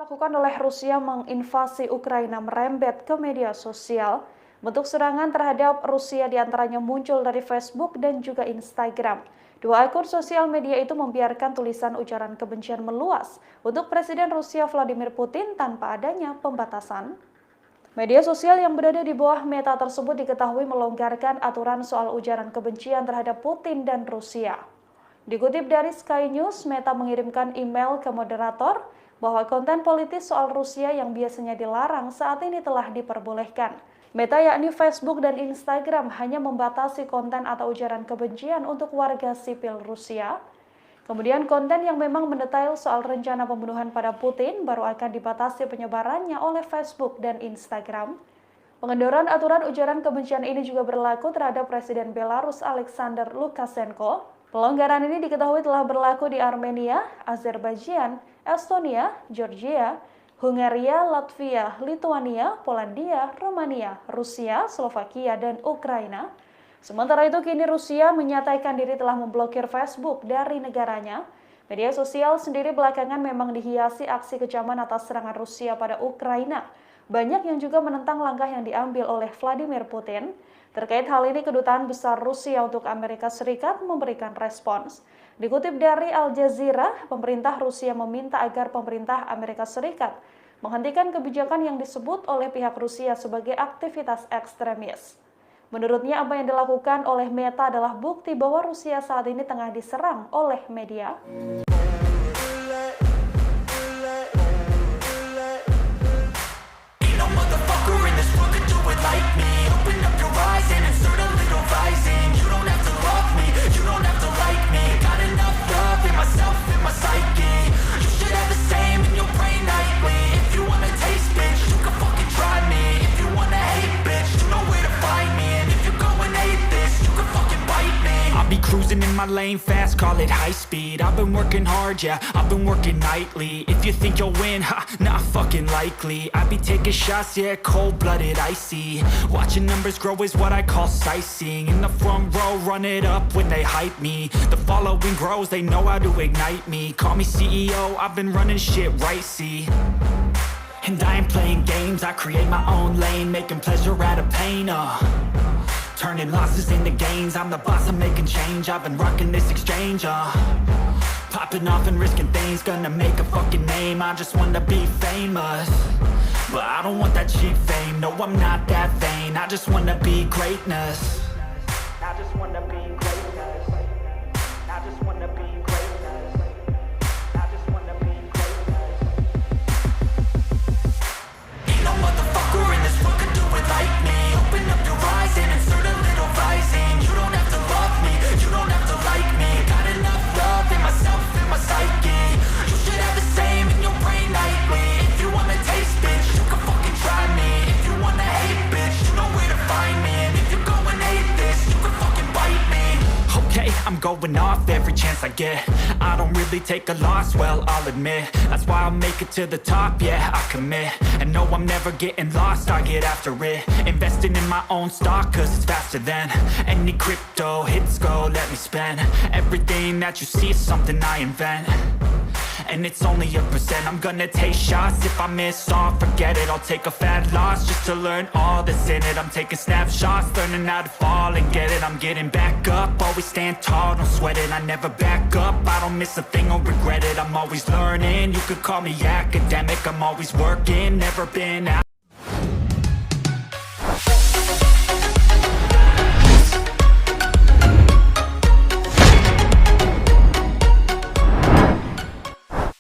Dilakukan oleh Rusia menginvasi Ukraina merembet ke media sosial. Bentuk serangan terhadap Rusia diantaranya muncul dari Facebook dan juga Instagram. Dua akun sosial media itu membiarkan tulisan ujaran kebencian meluas untuk Presiden Rusia Vladimir Putin tanpa adanya pembatasan. Media sosial yang berada di bawah Meta tersebut diketahui melonggarkan aturan soal ujaran kebencian terhadap Putin dan Rusia. Dikutip dari Sky News, Meta mengirimkan email ke moderator bahwa konten politis soal Rusia yang biasanya dilarang saat ini telah diperbolehkan. Meta yakni Facebook dan Instagram hanya membatasi konten atau ujaran kebencian untuk warga sipil Rusia. Kemudian konten yang memang mendetail soal rencana pembunuhan pada Putin baru akan dibatasi penyebarannya oleh Facebook dan Instagram. Pengendoran aturan ujaran kebencian ini juga berlaku terhadap Presiden Belarus Alexander Lukashenko. Pelonggaran ini diketahui telah berlaku di Armenia, Azerbaijan, Estonia, Georgia, Hungaria, Latvia, Lituania, Polandia, Romania, Rusia, Slovakia, dan Ukraina. Sementara itu, kini Rusia menyatakan diri telah memblokir Facebook dari negaranya. Media sosial sendiri belakangan memang dihiasi aksi kecaman atas serangan Rusia pada Ukraina. Banyak yang juga menentang langkah yang diambil oleh Vladimir Putin. Terkait hal ini, Kedutaan Besar Rusia untuk Amerika Serikat memberikan respons. Dikutip dari Al Jazeera, pemerintah Rusia meminta agar pemerintah Amerika Serikat menghentikan kebijakan yang disebut oleh pihak Rusia sebagai aktivitas ekstremis. Menurutnya, apa yang dilakukan oleh Meta adalah bukti bahwa Rusia saat ini tengah diserang oleh media. Cruising in my lane fast, call it high speed. I've been working hard, yeah, I've been working nightly. If you think you'll win, ha, not fucking likely. I be taking shots, yeah, cold-blooded, icy. Watching numbers grow is what I call sightseeing. In the front row, run it up when they hype me. The following grows, they know how to ignite me. Call me CEO, I've been running shit right, see. And I ain't playing games, I create my own lane, making pleasure out of pain, turning losses into gains, I'm the boss, I'm making change. I've been rocking this exchange, popping off and risking things, gonna make a fucking name. I just wanna be famous, but I don't want that cheap fame. No, I'm not that vain, I just wanna be greatness. I just wanna be greatness. I just wanna be greatness. I just wanna be greatness. Ain't no motherfucker in this world could do it like me. Open up your eyes and insert a little rising. You don't have to love me, you don't have to like me. Got enough love in myself, in my psyche. You should have the same in your brain nightly. If you wanna taste, bitch, you can fucking try me. If you wanna hate, bitch, you know where to find me. And if you go and hate this, you can fucking bite me. Okay, I'm going off every chance I get. I don't really take a loss, well, I'll admit. That's why I'll make it to the top, yeah, I commit. And no, I'm never getting lost, I get after it. Investing in my own stock, cause it's faster than any crypto hits go, let me spend. Everything that you see is something I invent. And it's only a percent. I'm gonna take shots. If I miss all, forget it. I'll take a fat loss just to learn all that's in it. I'm taking snapshots, learning how to fall and get it. I'm getting back up, always stand tall, don't sweat it. I never back up, I don't miss a thing or regret it. I'm always learning, you could call me academic. I'm always working, never been out